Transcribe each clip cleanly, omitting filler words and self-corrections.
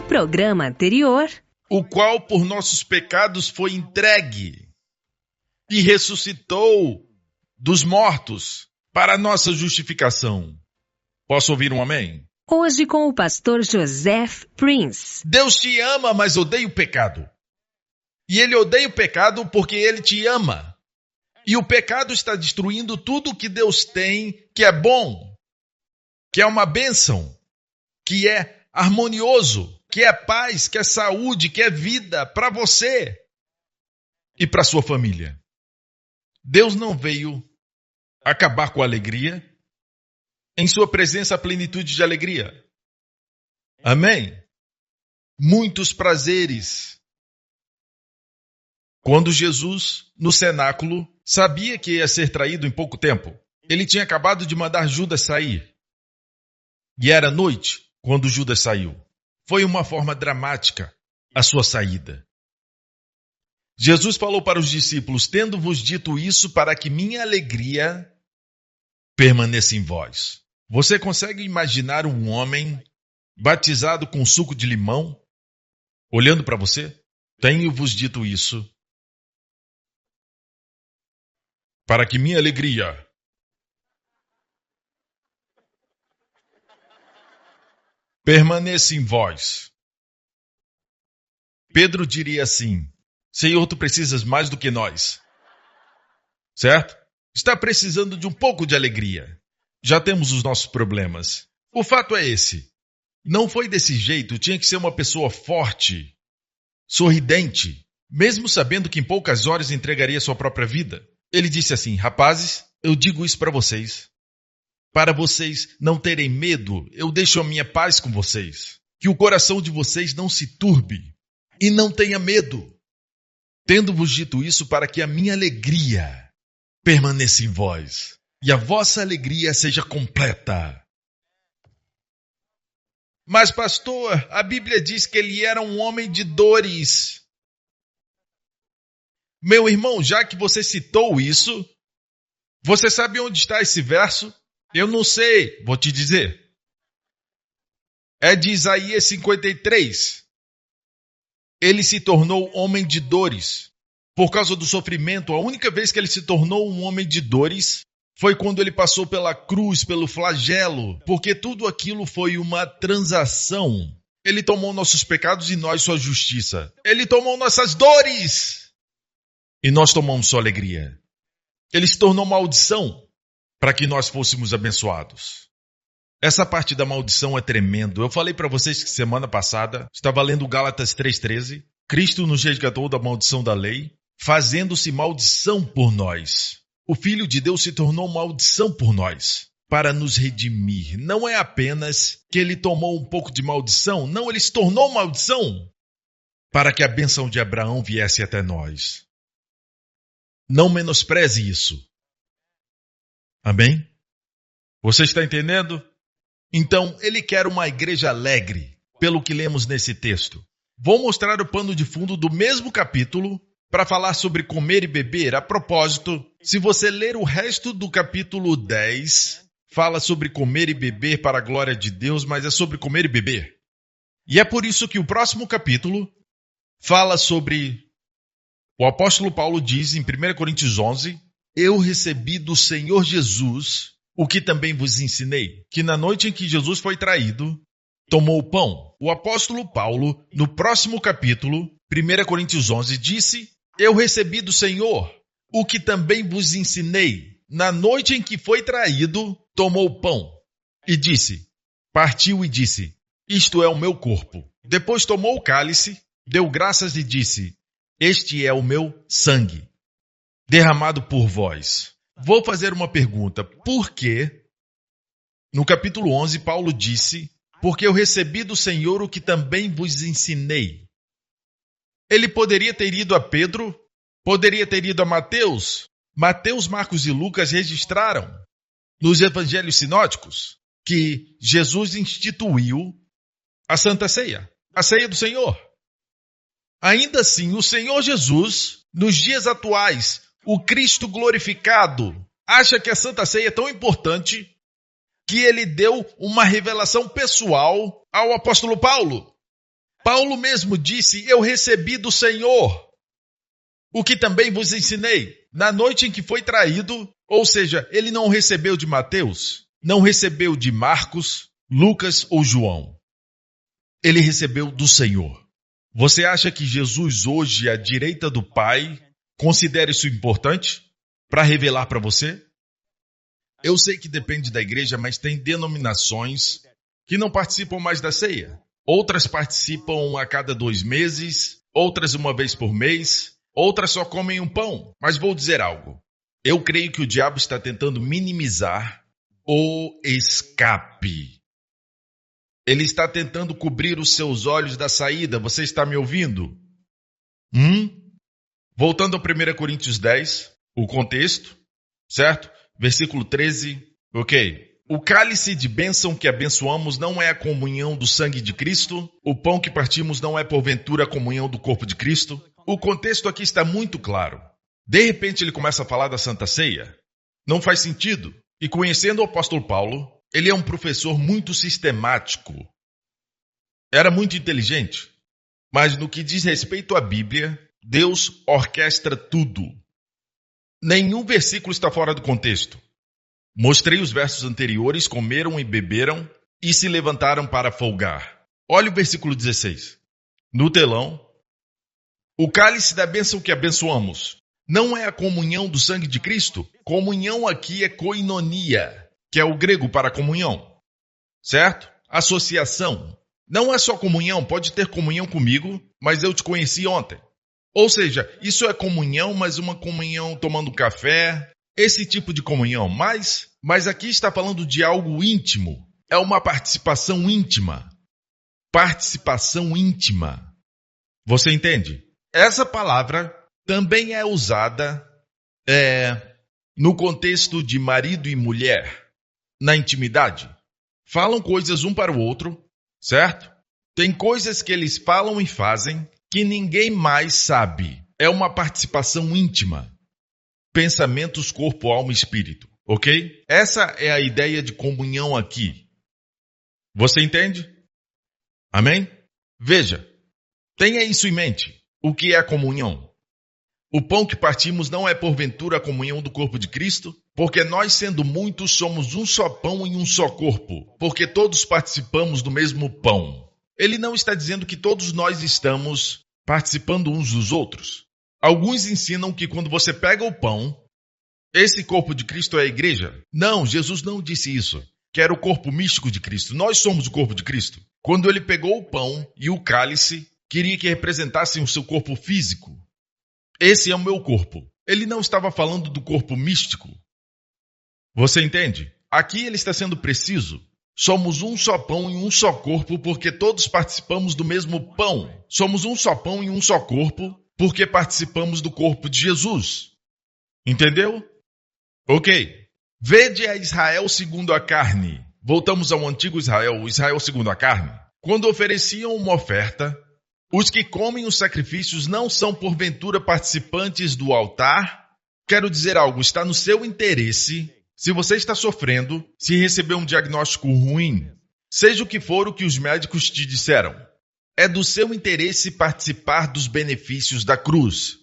programa anterior, o qual por nossos pecados foi entregue e ressuscitou dos mortos para a nossa justificação. Posso ouvir um amém? hoje com o pastor Joseph Prince. Deus te ama, mas odeia o pecado. E Ele odeia o pecado porque Ele te ama. E o pecado está destruindo tudo que Deus tem, que é bom, que é uma bênção, que é harmonioso, que é paz, que é saúde, que é vida para você e para sua família. Deus não veio acabar com a alegria. Em sua presença a plenitude de alegria. Amém? Muitos prazeres. Quando Jesus, no cenáculo, sabia que ia ser traído em pouco tempo, ele tinha acabado de mandar Judas sair. E era noite quando Judas saiu. Foi uma forma dramática a sua saída. Jesus falou para os discípulos: tendo-vos dito isso, para que minha alegria permaneça em vós. Você consegue imaginar um homem batizado com suco de limão, olhando para você? Tenho-vos dito isso, para que minha alegria permaneça em vós. Pedro diria assim: Senhor, tu precisas mais do que nós. Certo? Está precisando de um pouco de alegria. Já temos os nossos problemas. O fato é esse. Não foi desse jeito, tinha que ser uma pessoa forte, sorridente, mesmo sabendo que em poucas horas entregaria sua própria vida. Ele disse assim: rapazes, eu digo isso para vocês não terem medo, eu deixo a minha paz com vocês. Que o coração de vocês não se turbe e não tenha medo. Tendo-vos dito isso, para que a minha alegria permaneça em vós e a vossa alegria seja completa. Mas, pastor, a Bíblia diz que ele era um homem de dores. Meu irmão, já que você citou isso, você sabe onde está esse verso? Eu não sei, vou te dizer. É de Isaías 53. Ele se tornou homem de dores. Por causa do sofrimento, a única vez que ele se tornou um homem de dores foi quando ele passou pela cruz, pelo flagelo, porque tudo aquilo foi uma transação. Ele tomou nossos pecados e nós sua justiça. Ele tomou nossas dores e nós tomamos sua alegria. Ele se tornou maldição para que nós fôssemos abençoados. Essa parte da maldição é tremendo. Eu falei para vocês que semana passada, estava lendo Gálatas 3,13, Cristo nos resgatou da maldição da lei, fazendo-se maldição por nós. O Filho de Deus se tornou maldição por nós, para nos redimir. Não é apenas que ele tomou um pouco de maldição, não, ele se tornou maldição para que a bênção de Abraão viesse até nós. Não menospreze isso. Amém? Você está entendendo? Então, ele quer uma igreja alegre, pelo que lemos nesse texto. Vou mostrar o pano de fundo do mesmo capítulo para falar sobre comer e beber. A propósito, se você ler o resto do capítulo 10, fala sobre comer e beber para a glória de Deus, mas é sobre comer e beber. E é por isso que o próximo capítulo fala sobre... O apóstolo Paulo diz em 1 Coríntios 11, eu recebi do Senhor Jesus o que também vos ensinei, que na noite em que Jesus foi traído, tomou o pão. O apóstolo Paulo, no próximo capítulo, 1 Coríntios 11, disse, eu recebi do Senhor o que também vos ensinei. Na noite em que foi traído, tomou o pão e disse, partiu e disse, isto é o meu corpo. Depois tomou o cálice, deu graças e disse, este é o meu sangue, derramado por vós. Vou fazer uma pergunta. Por que, no capítulo 11, Paulo disse, porque eu recebi do Senhor o que também vos ensinei? Ele poderia ter ido a Pedro, poderia ter ido a Mateus. Mateus, Marcos e Lucas registraram nos evangelhos sinóticos que Jesus instituiu a Santa Ceia, a ceia do Senhor. Ainda assim, o Senhor Jesus, nos dias atuais, o Cristo glorificado, acha que a Santa Ceia é tão importante que ele deu uma revelação pessoal ao apóstolo Paulo. Paulo mesmo disse: eu recebi do Senhor o que também vos ensinei. Na noite em que foi traído, ou seja, ele não recebeu de Mateus, não recebeu de Marcos, Lucas ou João. Ele recebeu do Senhor. Você acha que Jesus hoje, à direita do Pai, considera isso importante para revelar para você? Eu sei que depende da igreja, mas tem denominações que não participam mais da ceia. Outras participam a cada 2 meses, outras uma vez por mês, outras só comem um pão. Mas vou dizer algo. Eu creio que o diabo está tentando minimizar o escape. Ele está tentando cobrir os seus olhos da saída. Você está me ouvindo? Voltando a 1 Coríntios 10, o contexto, certo? Versículo 13, ok. O cálice de bênção que abençoamos não é a comunhão do sangue de Cristo. O pão que partimos não é porventura a comunhão do corpo de Cristo. O contexto aqui está muito claro. De repente ele começa a falar da Santa Ceia. Não faz sentido. E conhecendo o apóstolo Paulo, ele é um professor muito sistemático. Era muito inteligente. Mas no que diz respeito à Bíblia, Deus orquestra tudo. Nenhum versículo está fora do contexto. Mostrei os versos anteriores: comeram e beberam e se levantaram para folgar. Olha o versículo 16. No telão. O cálice da bênção que abençoamos não é a comunhão do sangue de Cristo? Comunhão aqui é koinonia, que é o grego para comunhão. Certo? Associação. Não é só comunhão, pode ter comunhão comigo, mas eu te conheci ontem. Ou seja, isso é comunhão, mas uma comunhão tomando café, esse tipo de comunhão. Mas aqui está falando de algo íntimo. É uma participação íntima. Participação íntima. Você entende? Essa palavra também é usada no contexto de marido e mulher, na intimidade. Falam coisas um para o outro, certo? Tem coisas que eles falam e fazem que ninguém mais sabe. É uma participação íntima. Pensamentos, corpo, alma e espírito. Ok? Essa é a ideia de comunhão aqui. Você entende? Amém? Veja, tenha isso em mente. O que é a comunhão? O pão que partimos não é porventura a comunhão do corpo de Cristo? Porque nós, sendo muitos, somos um só pão e um só corpo. Porque todos participamos do mesmo pão. Ele não está dizendo que todos nós estamos participando uns dos outros. Alguns ensinam que quando você pega o pão, esse corpo de Cristo é a igreja. Não, Jesus não disse isso. Que era o corpo místico de Cristo. Nós somos o corpo de Cristo. Quando ele pegou o pão e o cálice, queria que representassem o seu corpo físico. Esse é o meu corpo. Ele não estava falando do corpo místico. Você entende? Aqui ele está sendo preciso. Somos um só pão e um só corpo porque todos participamos do mesmo pão. Somos um só pão e um só corpo porque participamos do corpo de Jesus. Entendeu? Ok. Vede a Israel segundo a carne. Voltamos ao antigo Israel, o Israel segundo a carne. Quando ofereciam uma oferta, os que comem os sacrifícios não são porventura participantes do altar? Quero dizer algo, está no seu interesse. Se você está sofrendo, se recebeu um diagnóstico ruim, seja o que for o que os médicos te disseram, é do seu interesse participar dos benefícios da cruz.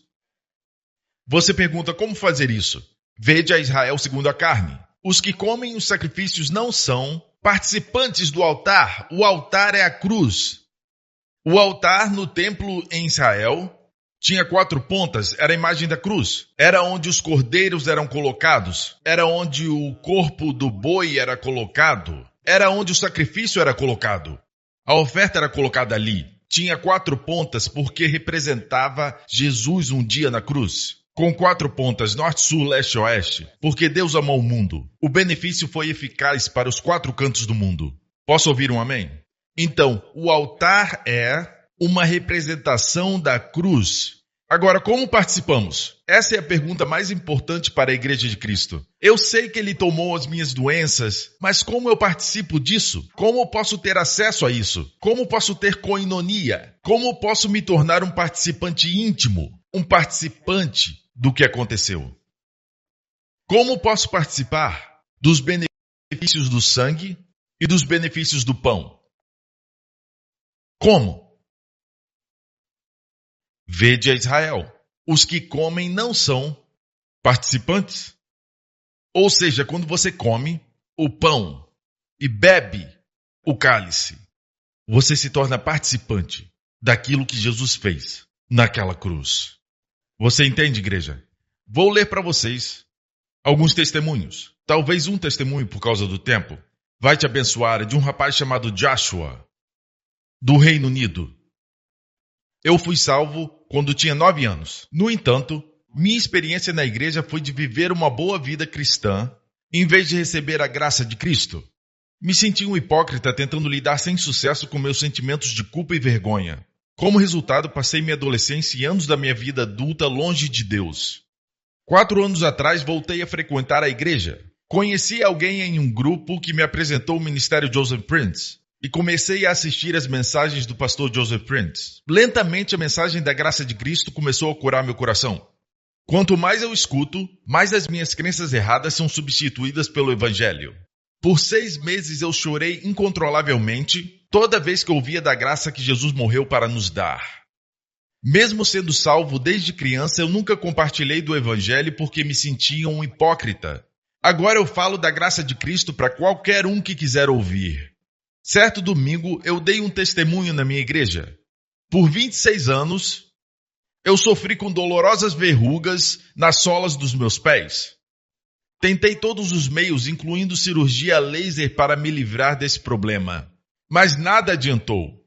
Você pergunta como fazer isso? Vede a Israel segundo a carne. Os que comem os sacrifícios não são participantes do altar. O altar é a cruz. O altar no templo em Israel tinha 4 pontas, era a imagem da cruz. Era onde os cordeiros eram colocados. Era onde o corpo do boi era colocado. Era onde o sacrifício era colocado. A oferta era colocada ali. Tinha 4 pontas porque representava Jesus um dia na cruz. Com 4 pontas, norte, sul, leste e oeste. Porque Deus amou o mundo. O benefício foi eficaz para os 4 cantos do mundo. Posso ouvir um amém? Então, o altar é uma representação da cruz. Agora, como participamos? Essa é a pergunta mais importante para a Igreja de Cristo. Eu sei que Ele tomou as minhas doenças, mas como eu participo disso? Como eu posso ter acesso a isso? Como posso ter koinonia? Como posso me tornar um participante íntimo? Um participante do que aconteceu? Como posso participar dos benefícios do sangue e dos benefícios do pão? Como? Vede a Israel. Os que comem não são participantes. Ou seja, quando você come o pão e bebe o cálice, você se torna participante daquilo que Jesus fez naquela cruz. Você entende, igreja? Vou ler para vocês alguns testemunhos. Talvez um testemunho, por causa do tempo, vai te abençoar, de um rapaz chamado Joshua, do Reino Unido. Eu fui salvo quando tinha 9 anos. No entanto, minha experiência na igreja foi de viver uma boa vida cristã, em vez de receber a graça de Cristo. Me senti um hipócrita tentando lidar sem sucesso com meus sentimentos de culpa e vergonha. Como resultado, passei minha adolescência e anos da minha vida adulta longe de Deus. 4 anos atrás, voltei a frequentar a igreja. Conheci alguém em um grupo que me apresentou o ministério Joseph Prince e comecei a assistir às mensagens do pastor Joseph Prince. Lentamente, a mensagem da graça de Cristo começou a curar meu coração. Quanto mais eu escuto, mais as minhas crenças erradas são substituídas pelo Evangelho. Por 6 meses eu chorei incontrolavelmente toda vez que ouvia da graça que Jesus morreu para nos dar. Mesmo sendo salvo desde criança, eu nunca compartilhei do Evangelho porque me sentia um hipócrita. Agora eu falo da graça de Cristo para qualquer um que quiser ouvir. Certo domingo, eu dei um testemunho na minha igreja. Por 26 anos, eu sofri com dolorosas verrugas nas solas dos meus pés. Tentei todos os meios, incluindo cirurgia laser, para me livrar desse problema. Mas nada adiantou.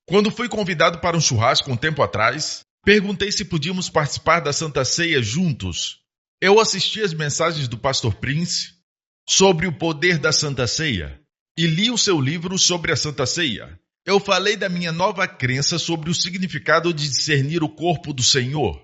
Quando fui convidado para um churrasco um tempo atrás, perguntei se podíamos participar da Santa Ceia juntos. Eu assisti às mensagens do pastor Prince sobre o poder da Santa Ceia e li o seu livro sobre a Santa Ceia. Eu falei da minha nova crença sobre o significado de discernir o corpo do Senhor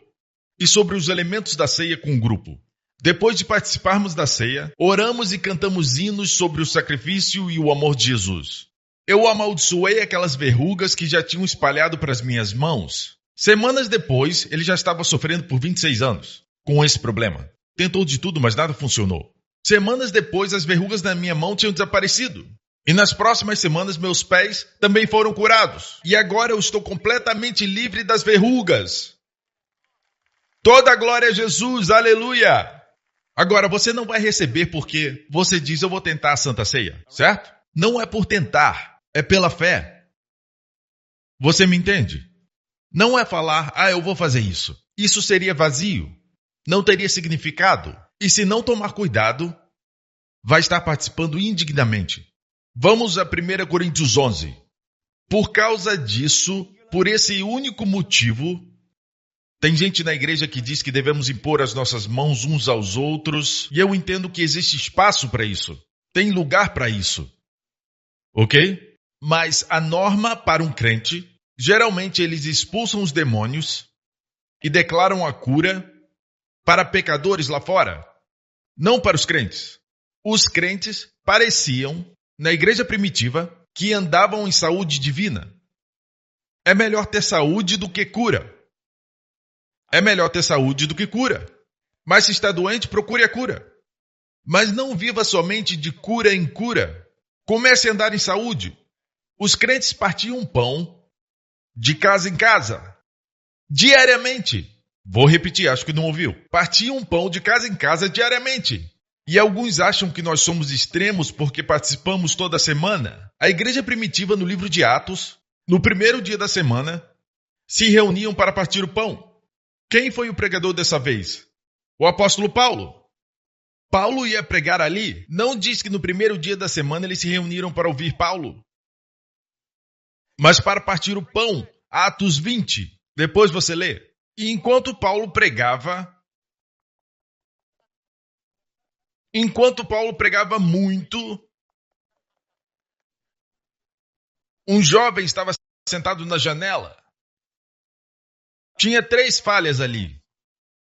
e sobre os elementos da ceia com o grupo. Depois de participarmos da ceia, oramos e cantamos hinos sobre o sacrifício e o amor de Jesus. Eu amaldiçoei aquelas verrugas que já tinham espalhado para as minhas mãos. Semanas depois, ele já estava sofrendo por 26 anos com esse problema. Tentou de tudo, mas nada funcionou. Semanas depois, as verrugas na minha mão tinham desaparecido. E nas próximas semanas, meus pés também foram curados. E agora eu estou completamente livre das verrugas. Toda a glória a Jesus, aleluia! Agora, você não vai receber porque você diz, eu vou tentar a Santa Ceia, certo? Não é por tentar, é pela fé. Você me entende? Não é falar, eu vou fazer isso. Isso seria vazio, não teria significado. E se não tomar cuidado, vai estar participando indignamente. Vamos a 1 Coríntios 11. Por causa disso, por esse único motivo, tem gente na igreja que diz que devemos impor as nossas mãos uns aos outros, e eu entendo que existe espaço para isso. Tem lugar para isso. Ok? Mas a norma para um crente, geralmente eles expulsam os demônios e declaram a cura para pecadores lá fora, não para os crentes. Os crentes pareciam, na igreja primitiva, que andavam em saúde divina. É melhor ter saúde do que cura. É melhor ter saúde do que cura. Mas se está doente, procure a cura. Mas não viva somente de cura em cura. Comece a andar em saúde. Os crentes partiam pão de casa em casa, diariamente. Vou repetir, acho que não ouviu. Partiam pão de casa em casa diariamente. E alguns acham que nós somos extremos porque participamos toda semana. A igreja primitiva, no livro de Atos, no primeiro dia da semana, se reuniam para partir o pão. Quem foi o pregador dessa vez? O apóstolo Paulo. Paulo ia pregar ali. Não diz que no primeiro dia da semana eles se reuniram para ouvir Paulo, mas para partir o pão. Atos 20. Depois você lê. E enquanto Paulo pregava muito, um jovem estava sentado na janela. Tinha 3 falhas ali.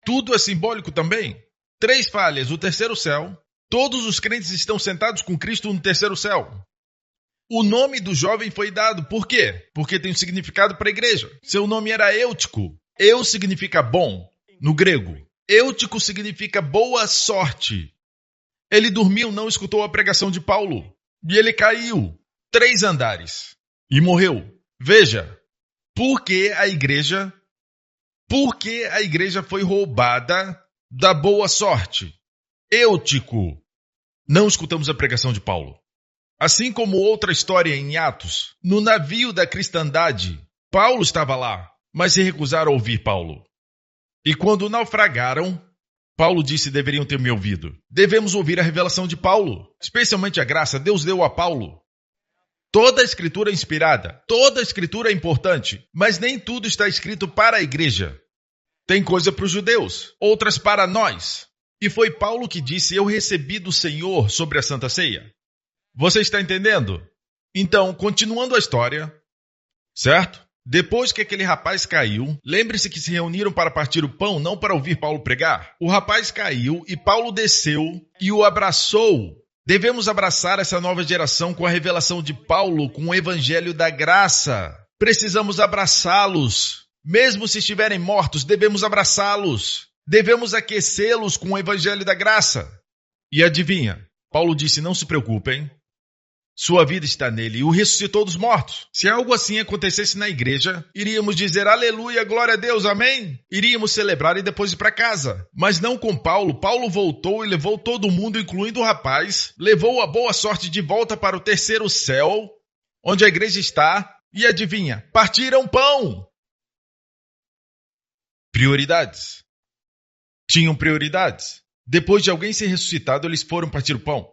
Tudo é simbólico também. 3 falhas, o terceiro céu. Todos os crentes estão sentados com Cristo no terceiro céu. O nome do jovem foi dado. Por quê? Porque tem um significado para a igreja. Seu nome era Eutico. Eu significa bom, no grego. Eutico significa boa sorte. Ele dormiu, não escutou a pregação de Paulo. E ele caiu 3 andares e morreu. Veja, porque a igreja Por que a igreja foi roubada da boa sorte? Eutico. Não escutamos a pregação de Paulo. Assim como outra história em Atos, no navio da cristandade, Paulo estava lá, mas se recusaram a ouvir Paulo. E quando naufragaram, Paulo disse: deveriam ter me ouvido. Devemos ouvir a revelação de Paulo, especialmente a graça. Deus deu a Paulo. Toda a escritura é inspirada, toda a escritura é importante, mas nem tudo está escrito para a igreja. Tem coisa para os judeus, outras para nós. E foi Paulo que disse: eu recebi do Senhor sobre a Santa Ceia. Você está entendendo? Então, continuando a história, certo? Depois que aquele rapaz caiu, lembre-se que se reuniram para partir o pão, não para ouvir Paulo pregar. O rapaz caiu e Paulo desceu e o abraçou. Devemos abraçar essa nova geração com a revelação de Paulo, com o evangelho da graça. Precisamos abraçá-los. Mesmo se estiverem mortos, devemos abraçá-los. Devemos aquecê-los com o evangelho da graça. E adivinha? Paulo disse: não se preocupem. Sua vida está nele e o ressuscitou dos mortos. Se algo assim acontecesse na igreja, iríamos dizer: aleluia, glória a Deus, amém? Iríamos celebrar e depois ir para casa. Mas não com Paulo. Paulo voltou e levou todo mundo, incluindo o rapaz, levou a boa sorte de volta para o terceiro céu, onde a igreja está, e adivinha? Partiram pão. Prioridades. Tinham prioridades. Depois de alguém ser ressuscitado, eles foram partir o pão.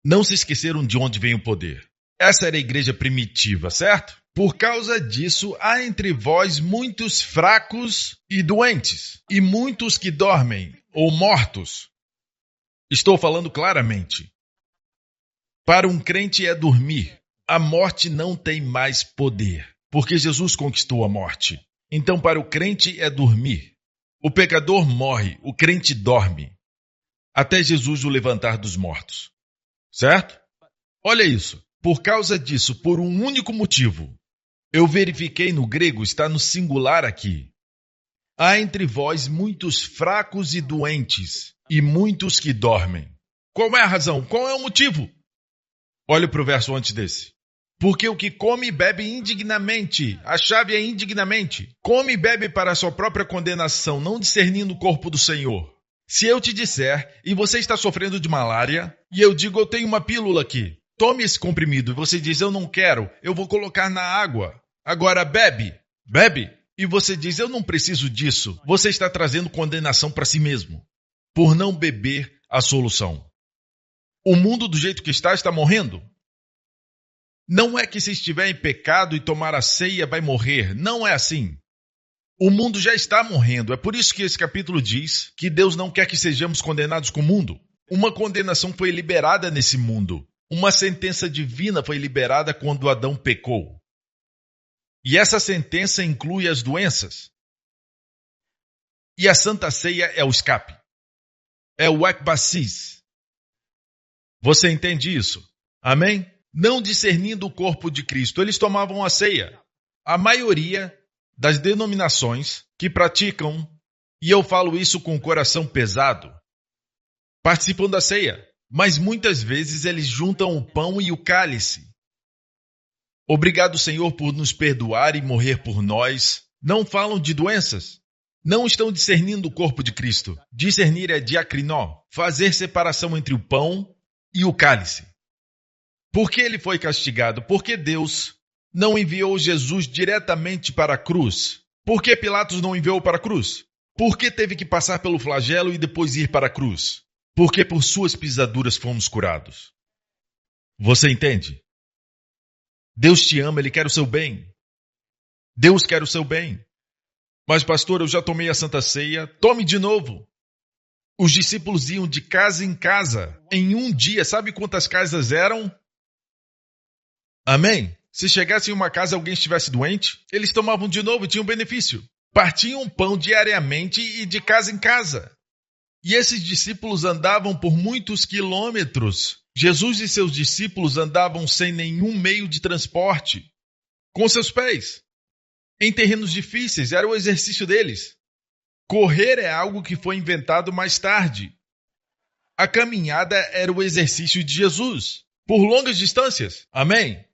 Não se esqueceram de onde vem o poder. Essa era a igreja primitiva, certo? Por causa disso, há entre vós muitos fracos e doentes, e muitos que dormem ou mortos. Estou falando claramente. Para um crente é dormir. A morte não tem mais poder, porque Jesus conquistou a morte. Então, para o crente é dormir. O pecador morre, o crente dorme, até Jesus o levantar dos mortos. Certo? Olha isso. Por causa disso, por um único motivo, eu verifiquei no grego, está no singular aqui. Há entre vós muitos fracos e doentes, e muitos que dormem. Qual é a razão? Qual é o motivo? Olha para o verso antes desse. Porque o que come e bebe indignamente, a chave é indignamente, come e bebe para a sua própria condenação, não discernindo o corpo do Senhor. Se eu te disser, e você está sofrendo de malária, e eu digo: eu tenho uma pílula aqui, tome esse comprimido, e você diz: eu não quero, eu vou colocar na água. Agora bebe, e você diz: eu não preciso disso. Você está trazendo condenação para si mesmo, por não beber a solução. O mundo do jeito que está morrendo. Não é que se estiver em pecado e tomar a ceia vai morrer, não é assim. O mundo já está morrendo. É por isso que esse capítulo diz que Deus não quer que sejamos condenados com o mundo. Uma condenação foi liberada nesse mundo. Uma sentença divina foi liberada quando Adão pecou. E essa sentença inclui as doenças. E a Santa Ceia é o escape. É o ekbasis. Você entende isso? Amém? Não discernindo o corpo de Cristo, eles tomavam a ceia. A maioria das denominações que praticam, e eu falo isso com o coração pesado, participam da ceia, mas muitas vezes eles juntam o pão e o cálice. Obrigado, Senhor, por nos perdoar e morrer por nós. Não falam de doenças. Não estão discernindo o corpo de Cristo. Discernir é diacrinó, fazer separação entre o pão e o cálice. Por que ele foi castigado? Porque Deus não enviou Jesus diretamente para a cruz. Por que Pilatos não enviou para a cruz? Por que teve que passar pelo flagelo e depois ir para a cruz? Porque por suas pisaduras fomos curados. Você entende? Deus te ama, Ele quer o seu bem. Deus quer o seu bem. Mas, pastor, eu já tomei a Santa Ceia. Tome de novo. Os discípulos iam de casa em casa. Em um dia, sabe quantas casas eram? Amém? Se chegasse em uma casa e alguém estivesse doente, eles tomavam de novo e tinham benefício. Partiam pão diariamente e de casa em casa. E esses discípulos andavam por muitos quilômetros. Jesus e seus discípulos andavam sem nenhum meio de transporte, com seus pés. Em terrenos difíceis, era o exercício deles. Correr é algo que foi inventado mais tarde. A caminhada era o exercício de Jesus, por longas distâncias. Amém?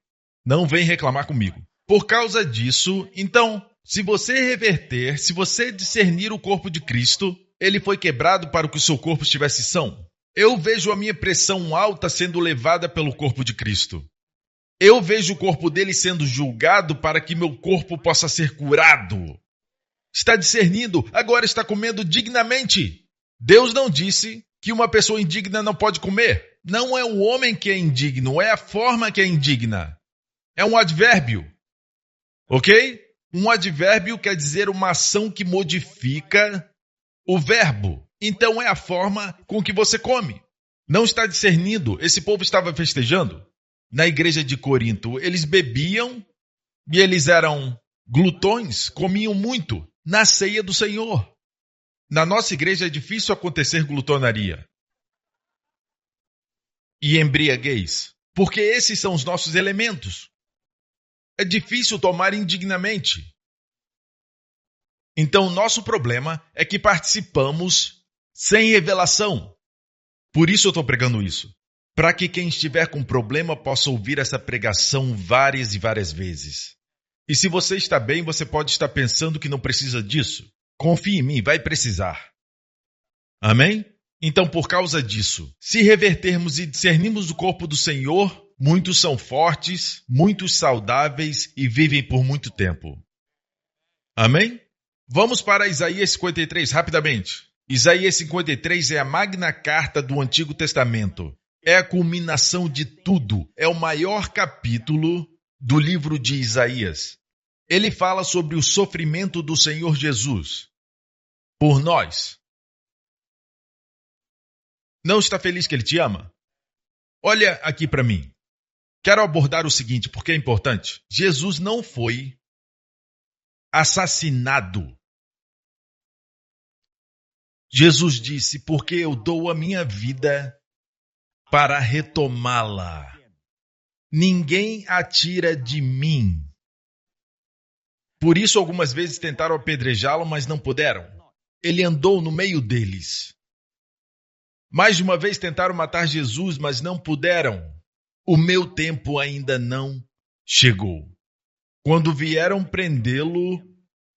Não vem reclamar comigo. Por causa disso, então, se você reverter, se você discernir o corpo de Cristo, ele foi quebrado para que o seu corpo estivesse são. Eu vejo a minha pressão alta sendo levada pelo corpo de Cristo. Eu vejo o corpo dele sendo julgado para que meu corpo possa ser curado. Está discernindo, agora está comendo dignamente. Deus não disse que uma pessoa indigna não pode comer. Não é o homem que é indigno, é a forma que é indigna. É um advérbio. Ok? Um advérbio quer dizer uma ação que modifica o verbo. Então é a forma com que você come. Não está discernindo. Esse povo estava festejando. Na igreja de Corinto, eles bebiam e eles eram glutões, comiam muito na ceia do Senhor. Na nossa igreja é difícil acontecer glutonaria e embriaguez, porque esses são os nossos elementos. É difícil tomar indignamente. Então, nosso problema é que participamos sem revelação. Por isso eu estou pregando isso. Para que quem estiver com problema possa ouvir essa pregação várias e várias vezes. E se você está bem, você pode estar pensando que não precisa disso. Confie em mim, vai precisar. Amém? Então, por causa disso, se revertermos e discernirmos o corpo do Senhor, muitos são fortes, muitos saudáveis e vivem por muito tempo. Amém? Vamos para Isaías 53, rapidamente. Isaías 53 é a magna carta do Antigo Testamento. É a culminação de tudo. É o maior capítulo do livro de Isaías. Ele fala sobre o sofrimento do Senhor Jesus por nós. Não está feliz que Ele te ama? Olha aqui para mim. Quero abordar o seguinte, porque é importante. Jesus não foi assassinado. Jesus disse, porque eu dou a minha vida para retomá-la. Ninguém a tira de mim. Por isso, algumas vezes tentaram apedrejá-lo, mas não puderam. Ele andou no meio deles. Mais de uma vez tentaram matar Jesus, mas não puderam. O meu tempo ainda não chegou. Quando vieram prendê-lo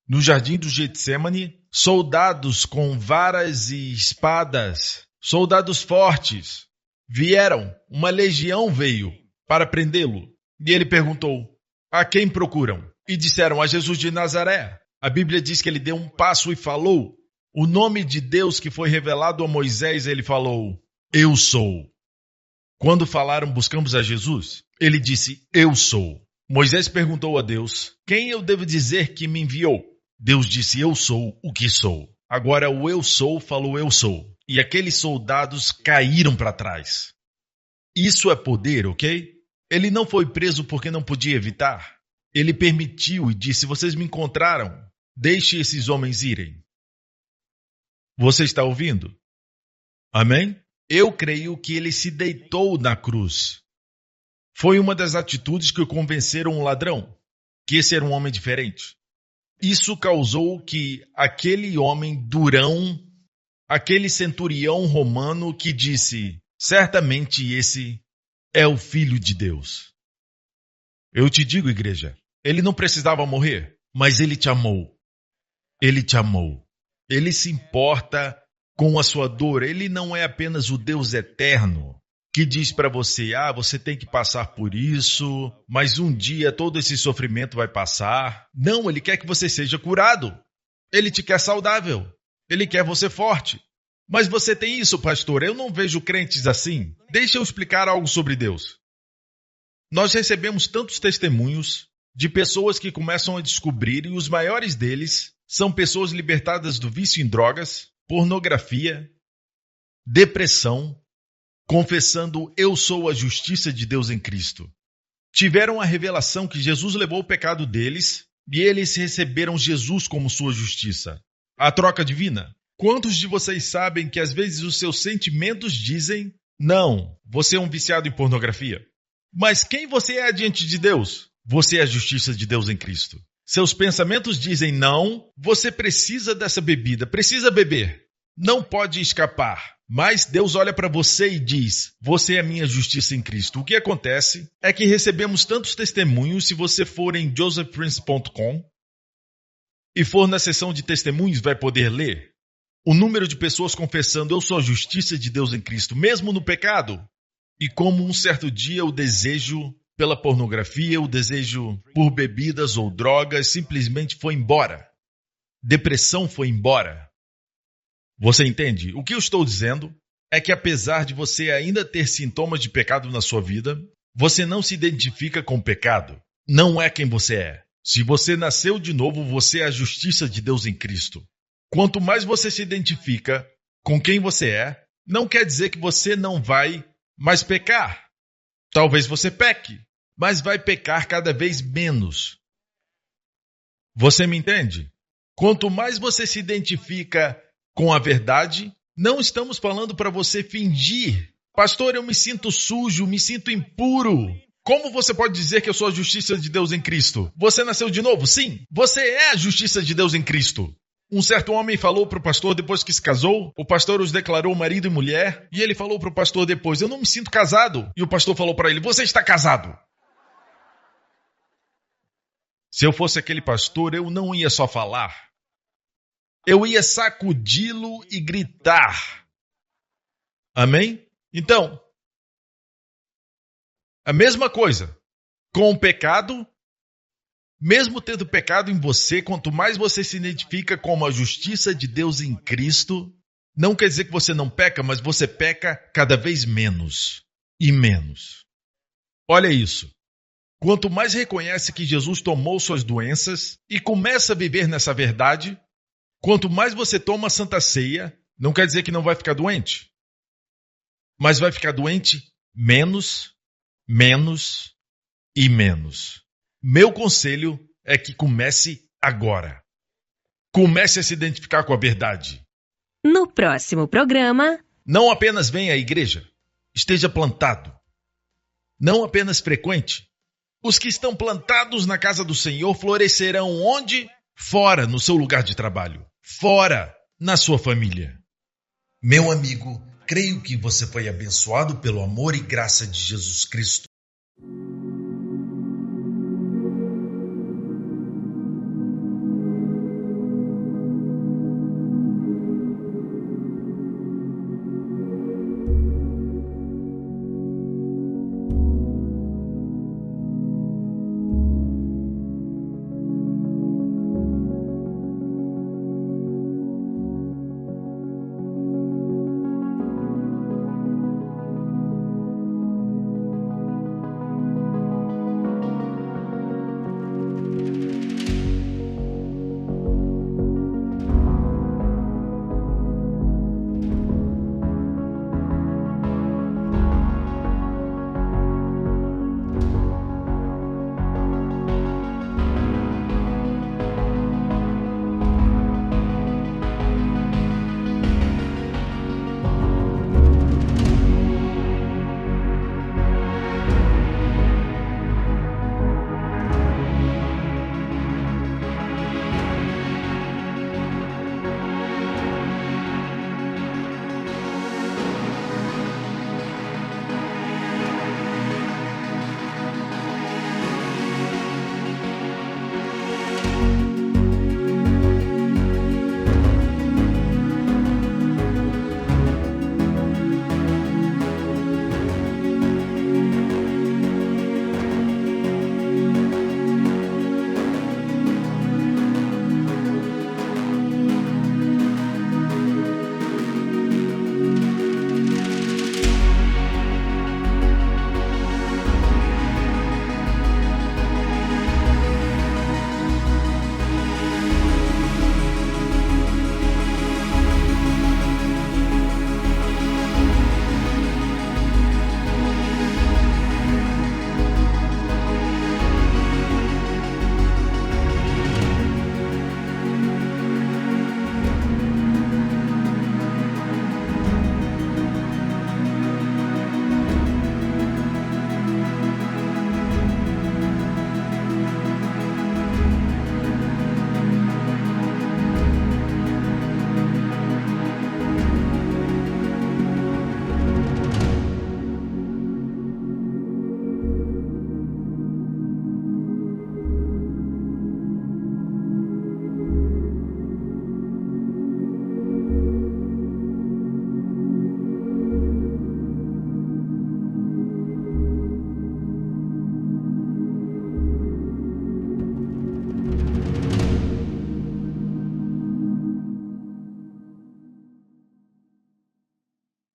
no jardim do Getsêmani, soldados com varas e espadas, soldados fortes, vieram, uma legião veio para prendê-lo. E ele perguntou, a quem procuram? E disseram, a Jesus de Nazaré. A Bíblia diz que ele deu um passo e falou. O nome de Deus que foi revelado a Moisés, ele falou, eu sou. Quando falaram, buscamos a Jesus, ele disse, eu sou. Moisés perguntou a Deus, quem eu devo dizer que me enviou? Deus disse, eu sou o que sou. Agora o eu sou falou, eu sou. E aqueles soldados caíram para trás. Isso é poder, ok? Ele não foi preso porque não podia evitar. Ele permitiu e disse, vocês me encontraram, deixe esses homens irem. Você está ouvindo? Amém? Eu creio que ele se deitou na cruz. Foi uma das atitudes que convenceram um ladrão, que esse era um homem diferente. Isso causou que aquele homem durão, aquele centurião romano que disse, certamente esse é o Filho de Deus. Eu te digo, igreja, ele não precisava morrer, mas ele te amou. Ele te amou. Ele se importa com a sua dor. Ele não é apenas o Deus eterno que diz para você, você tem que passar por isso, mas um dia todo esse sofrimento vai passar. Não, ele quer que você seja curado. Ele te quer saudável. Ele quer você forte. Mas você tem isso, pastor? Eu não vejo crentes assim. Deixa eu explicar algo sobre Deus. Nós recebemos tantos testemunhos de pessoas que começam a descobrir, e os maiores deles são pessoas libertadas do vício em drogas, pornografia, depressão, confessando eu sou a justiça de Deus em Cristo. Tiveram a revelação que Jesus levou o pecado deles e eles receberam Jesus como sua justiça. A troca divina. Quantos de vocês sabem que às vezes os seus sentimentos dizem não, você é um viciado em pornografia? Mas quem você é diante de Deus? Você é a justiça de Deus em Cristo. Seus pensamentos dizem não, você precisa dessa bebida, precisa beber. Não pode escapar. Mas Deus olha para você e diz, você é a minha justiça em Cristo. O que acontece é que recebemos tantos testemunhos, se você for em josephprince.com, e for na sessão de testemunhos, vai poder ler o número de pessoas confessando: eu sou a justiça de Deus em Cristo, mesmo no pecado. E como um certo dia o desejo pela pornografia, o desejo por bebidas ou drogas simplesmente foi embora. Depressão foi embora. Você entende? O que eu estou dizendo é que apesar de você ainda ter sintomas de pecado na sua vida, você não se identifica com o pecado. Não é quem você é. Se você nasceu de novo, você é a justiça de Deus em Cristo. Quanto mais você se identifica com quem você é, não quer dizer que você não vai mais pecar. Talvez você peque, mas vai pecar cada vez menos. Você me entende? Quanto mais você se identifica com a verdade, não estamos falando para você fingir. Pastor, eu me sinto sujo, me sinto impuro. Como você pode dizer que eu sou a justiça de Deus em Cristo? Você nasceu de novo? Sim, você é a justiça de Deus em Cristo. Um certo homem falou para o pastor depois que se casou, o pastor os declarou marido e mulher, e ele falou para o pastor depois: eu não me sinto casado. E o pastor falou para ele: você está casado. Se eu fosse aquele pastor, eu não ia só falar. Eu ia sacudi-lo e gritar. Amém? Então, a mesma coisa com o pecado. Mesmo tendo pecado em você, quanto mais você se identifica como a justiça de Deus em Cristo, não quer dizer que você não peca, mas você peca cada vez menos e menos. Olha isso. Quanto mais reconhece que Jesus tomou suas doenças e começa a viver nessa verdade, quanto mais você toma a Santa Ceia, não quer dizer que não vai ficar doente, mas vai ficar doente menos, menos e menos. Meu conselho é que comece agora. Comece a se identificar com a verdade. No próximo programa... Não apenas venha à igreja, esteja plantado. Não apenas frequente. Os que estão plantados na casa do Senhor florescerão onde? Fora, no seu lugar de trabalho. Fora, na sua família. Meu amigo, creio que você foi abençoado pelo amor e graça de Jesus Cristo.